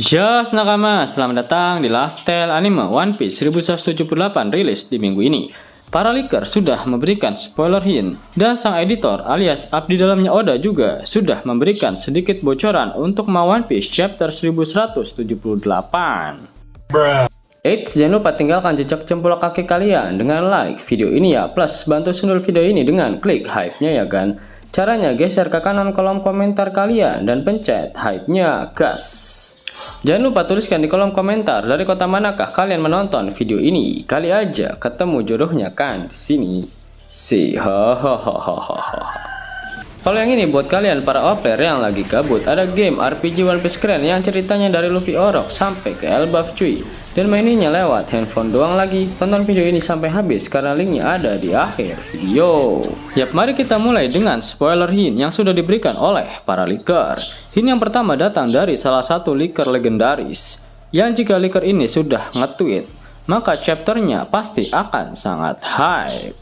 Just nakama, selamat datang di Lifestyle Anime One Piece 1178 rilis di minggu ini. Para leaker sudah memberikan spoiler hint, dan sang editor alias abdi dalamnya Oda juga sudah memberikan sedikit bocoran untuk One Piece chapter 1178. Eits, jangan lupa tinggalkan jejak jempol kaki kalian dengan like video ini ya, plus bantu sundul video ini dengan klik hype-nya ya kan. Caranya geser ke kanan kolom komentar kalian dan pencet hype-nya gas. Jangan lupa tuliskan di kolom komentar dari kota manakah kalian menonton video ini. Kali aja ketemu jodohnya kan di sini. Kalau yang ini buat kalian para player yang lagi gabut, ada game RPG One Piece keren yang ceritanya dari Luffy Orok sampai ke Elbaf cuy. Dan maininnya lewat handphone doang lagi. Tonton video ini sampai habis karena linknya ada di akhir video. Yap, mari kita mulai dengan spoiler hint yang sudah diberikan oleh para leaker. Hint yang pertama datang dari salah satu leaker legendaris, yang jika leaker ini sudah nge-tweet, maka chapternya pasti akan sangat hype.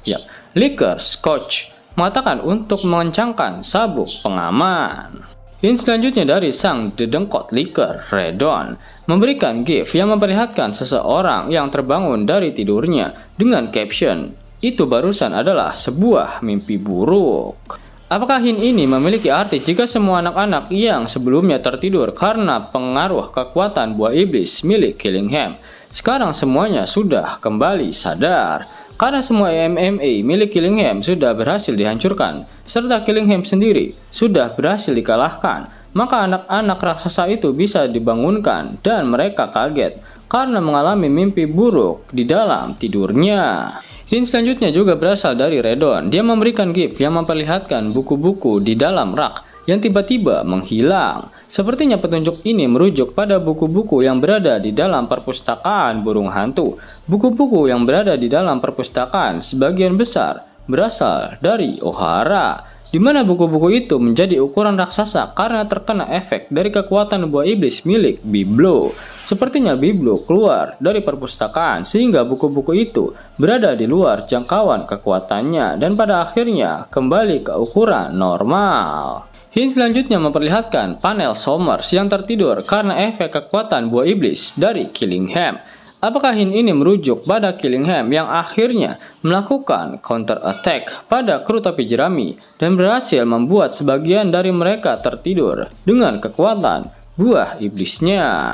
Yap, leaker Scotch mengatakan untuk mengencangkan sabuk pengaman. Hint selanjutnya dari sang dedengkot leaker Redon memberikan gif yang memperlihatkan seseorang yang terbangun dari tidurnya dengan caption, "Itu barusan adalah sebuah mimpi buruk." Apakah hint ini memiliki arti jika semua anak-anak yang sebelumnya tertidur karena pengaruh kekuatan buah iblis milik Killingham sekarang semuanya sudah kembali sadar? Karena semua MMA milik Killingham sudah berhasil dihancurkan, serta Killingham sendiri sudah berhasil dikalahkan, maka anak-anak raksasa itu bisa dibangunkan dan mereka kaget karena mengalami mimpi buruk di dalam tidurnya. Hint selanjutnya juga berasal dari Redon. Dia memberikan gif yang memperlihatkan buku-buku di dalam rak yang tiba-tiba menghilang. Sepertinya petunjuk ini merujuk pada buku-buku yang berada di dalam perpustakaan burung hantu. Buku-buku yang berada di dalam perpustakaan sebagian besar berasal dari Ohara, di mana buku-buku itu menjadi ukuran raksasa karena terkena efek dari kekuatan buah iblis milik Biblo. Sepertinya Biblo keluar dari perpustakaan sehingga buku-buku itu berada di luar jangkauan kekuatannya dan pada akhirnya kembali ke ukuran normal. Hint selanjutnya memperlihatkan panel Somers yang tertidur karena efek kekuatan buah iblis dari Killingham. Apakah hint ini merujuk pada Killingham yang akhirnya melakukan counter attack pada kru topi jerami dan berhasil membuat sebagian dari mereka tertidur dengan kekuatan buah iblisnya?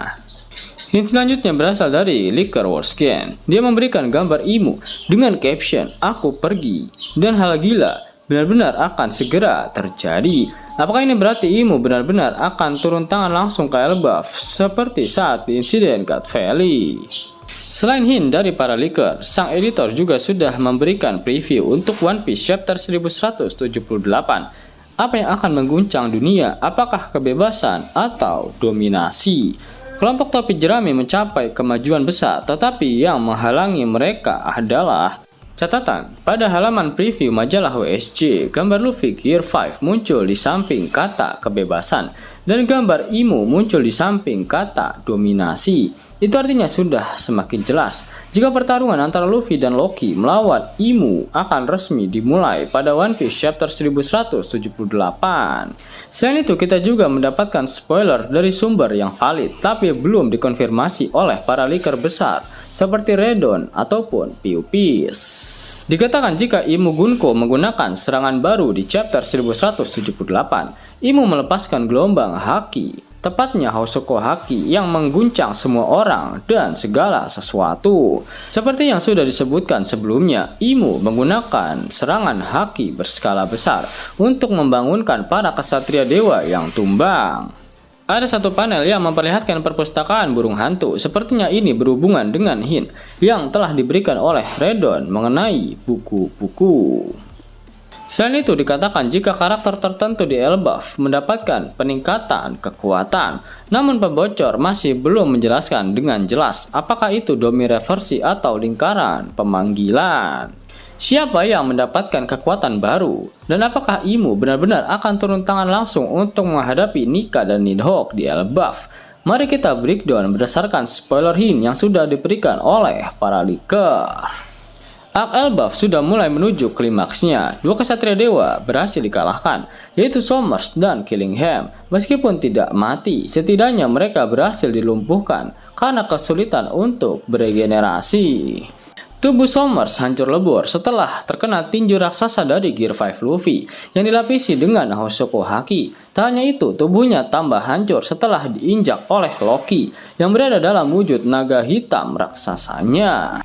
Hint selanjutnya berasal dari leaker Warscan. Dia memberikan gambar Imu dengan caption, "Aku pergi," dan hal gila benar-benar akan segera terjadi. Apakah ini berarti Imu benar-benar akan turun tangan langsung ke Elbaf seperti saat di insiden God Valley? Selain hint dari para leaker, sang editor juga sudah memberikan preview untuk One Piece chapter 1178. Apa yang akan mengguncang dunia? Apakah kebebasan atau dominasi? Kelompok topi jerami mencapai kemajuan besar, tetapi yang menghalangi mereka adalah catatan. Pada halaman preview majalah WSJ, gambar Luffy Gear 5 muncul di samping kata kebebasan dan gambar Imu muncul di samping kata dominasi. Itu artinya sudah semakin jelas jika pertarungan antara Luffy dan Loki melawan Imu akan resmi dimulai pada One Piece chapter 1178. Selain itu, kita juga mendapatkan spoiler dari sumber yang valid tapi belum dikonfirmasi oleh para leaker besar seperti Redon ataupun Piupis. Dikatakan jika Imu Gunko menggunakan serangan baru di chapter 1178, Imu melepaskan gelombang haki, tepatnya Hosoku Haki yang mengguncang semua orang dan segala sesuatu. Seperti yang sudah disebutkan sebelumnya, Imu menggunakan serangan haki berskala besar untuk membangunkan para kesatria dewa yang tumbang. Ada satu panel yang memperlihatkan perpustakaan burung hantu. Sepertinya ini berhubungan dengan hint yang telah diberikan oleh Redon mengenai buku-buku. Selain itu, dikatakan jika karakter tertentu di Elbaf mendapatkan peningkatan kekuatan, namun pembocor masih belum menjelaskan dengan jelas apakah itu domi reversi atau lingkaran pemanggilan. Siapa yang mendapatkan kekuatan baru? Dan apakah Imu benar-benar akan turun tangan langsung untuk menghadapi Nika dan Nidhogg di Elbaf? Mari kita breakdown berdasarkan spoiler hint yang sudah diberikan oleh para leaker. Arc Elbaf sudah mulai menuju klimaksnya. Dua kesatria dewa berhasil dikalahkan, yaitu Somers dan Killingham. Meskipun tidak mati, setidaknya mereka berhasil dilumpuhkan karena kesulitan untuk beregenerasi. Tubuh Somers hancur lebur setelah terkena tinju raksasa dari Gear 5 Luffy yang dilapisi dengan Hosoku Haki. Tak hanya itu, tubuhnya tambah hancur setelah diinjak oleh Loki yang berada dalam wujud naga hitam raksasanya.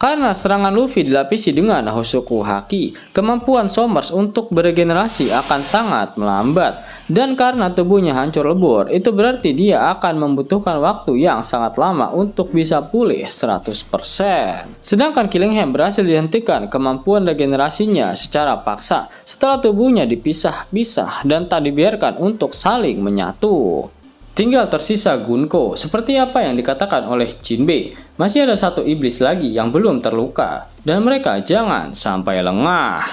Karena serangan Luffy dilapisi dengan Hosoku Haki, kemampuan Somers untuk beregenerasi akan sangat melambat. Dan karena tubuhnya hancur lebur, itu berarti dia akan membutuhkan waktu yang sangat lama untuk bisa pulih 100%. Sedangkan Killingham berhasil dihentikan kemampuan regenerasinya secara paksa setelah tubuhnya dipisah-pisah dan tak dibiarkan untuk saling menyatu. Tinggal tersisa Gunko, seperti apa yang dikatakan oleh Jinbe. Masih ada satu iblis lagi yang belum terluka, dan mereka jangan sampai lengah.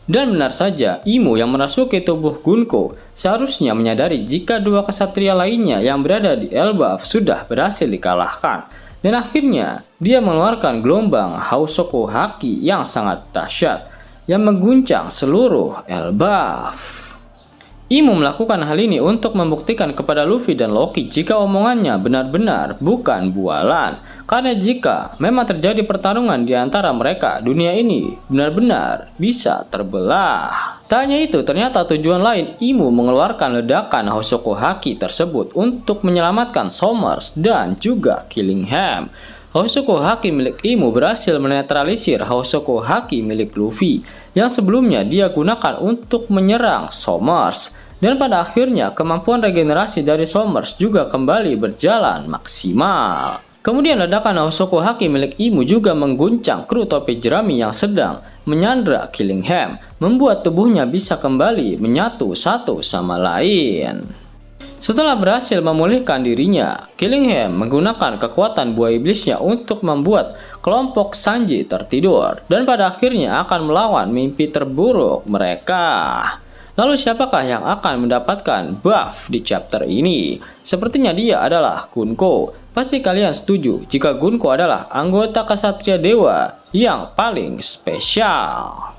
Dan benar saja, Imo yang merasuki tubuh Gunko seharusnya menyadari jika dua kesatria lainnya yang berada di Elbaf sudah berhasil dikalahkan. Dan akhirnya, dia mengeluarkan gelombang Hosoku Haki yang sangat dahsyat, yang mengguncang seluruh Elbaf. Imo melakukan hal ini untuk membuktikan kepada Luffy dan Loki jika omongannya benar-benar bukan bualan. Karena jika memang terjadi pertarungan di antara mereka, dunia ini benar-benar bisa terbelah. Tak hanya itu, ternyata tujuan lain Imo mengeluarkan ledakan Hosoku Haki tersebut untuk menyelamatkan Somers dan juga Killingham. Hosoku Haki milik Imo berhasil menetralisir Hosoku Haki milik Luffy yang sebelumnya dia gunakan untuk menyerang Somers. Dan pada akhirnya kemampuan regenerasi dari Somers juga kembali berjalan maksimal. Kemudian ledakan Hosoku Haki milik Imo juga mengguncang kru topi jerami yang sedang menyandra Killingham, membuat tubuhnya bisa kembali menyatu satu sama lain. Setelah berhasil memulihkan dirinya, Killingham menggunakan kekuatan buah iblisnya untuk membuat kelompok Sanji tertidur dan pada akhirnya akan melawan mimpi terburuk mereka. Lalu siapakah yang akan mendapatkan buff di chapter ini? Sepertinya dia adalah Gunko. Pasti kalian setuju jika Gunko adalah anggota kesatria dewa yang paling spesial.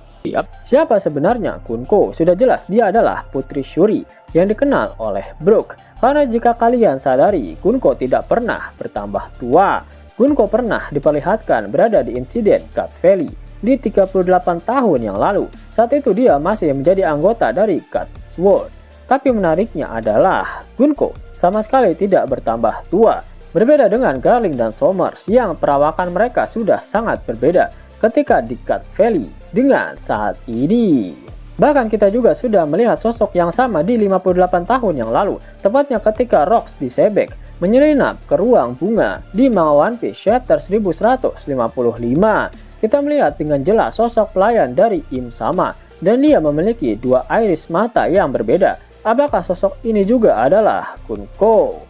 Siapa sebenarnya Gunko? Sudah jelas dia adalah Putri Shuri yang dikenal oleh Brook. Karena jika kalian sadari, Gunko tidak pernah bertambah tua. Gunko pernah diperlihatkan berada di insiden God Valley di 38 tahun yang lalu. Saat itu dia masih menjadi anggota dari God's Sword. Tapi menariknya adalah Gunko sama sekali tidak bertambah tua. Berbeda dengan Garling dan Somers yang perawakan mereka sudah sangat berbeda ketika di God Valley dengan saat ini. Bahkan kita juga sudah melihat sosok yang sama di 58 tahun yang lalu, tepatnya ketika Rocks disebek menyelinap ke ruang bunga di manga One Piece chapter 1155. Kita melihat dengan jelas sosok pelayan dari Im Sama dan dia memiliki dua iris mata yang berbeda. Apakah sosok ini juga adalah Gunko?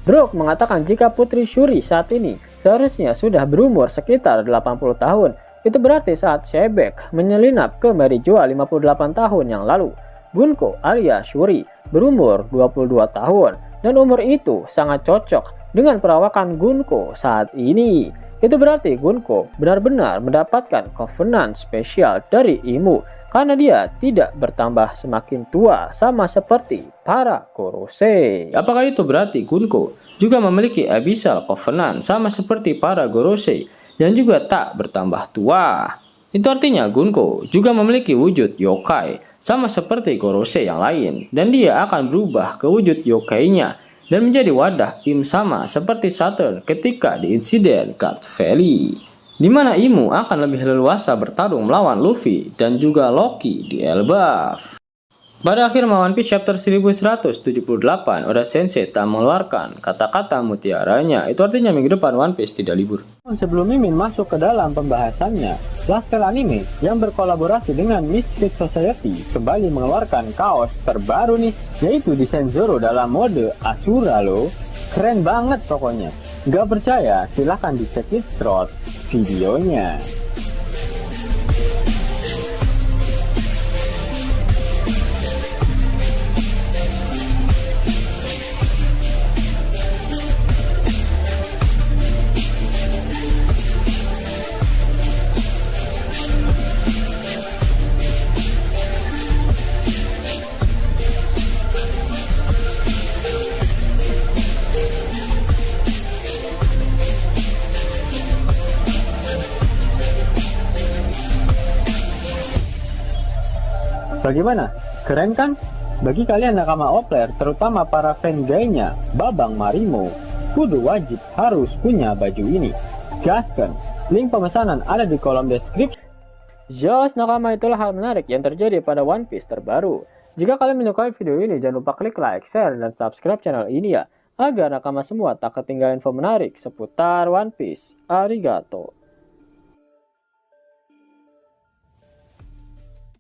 Brook mengatakan jika Putri Shuri saat ini seharusnya sudah berumur sekitar 80 tahun. Itu berarti saat Sebek menyelinap ke Merijua 58 tahun yang lalu, Gunko alias Shuri berumur 22 tahun. Dan umur itu sangat cocok dengan perawakan Gunko saat ini. Itu berarti Gunko benar-benar mendapatkan covenant spesial dari Imo karena dia tidak bertambah semakin tua sama seperti para Gorosei. Apakah itu berarti Gunko juga memiliki Abyssal Covenant sama seperti para Gorosei yang juga tak bertambah tua? Itu artinya Gunko juga memiliki wujud yokai sama seperti Gorosei yang lain, dan dia akan berubah ke wujud yokainya dan menjadi wadah Im Sama seperti Saturn ketika di insiden God Valley, di mana Imo akan lebih leluasa bertarung melawan Luffy dan juga Loki di Elbaf. Pada akhir One Piece chapter 1178, Oda Sensei tak mengeluarkan kata-kata mutiaranya. Itu artinya minggu depan One Piece tidak libur. Sebelum Mimin masuk ke dalam pembahasannya, Lasker Anime yang berkolaborasi dengan Mystic Society kembali mengeluarkan kaos terbaru nih, yaitu desain Zoro dalam mode Asura loh. Keren banget pokoknya. Gak percaya? Silahkan dicek short videonya. Bagaimana? Keren kan? Bagi kalian nakama Opler, terutama para fan gaynya Babang Marimo, kudu wajib harus punya baju ini. Gaskan, link pemesanan ada di kolom deskripsi. Jos nakama, itulah hal menarik yang terjadi pada One Piece terbaru. Jika kalian menyukai video ini, jangan lupa klik like, share, dan subscribe channel ini ya, agar nakama semua tak ketinggalan info menarik seputar One Piece. Arigato.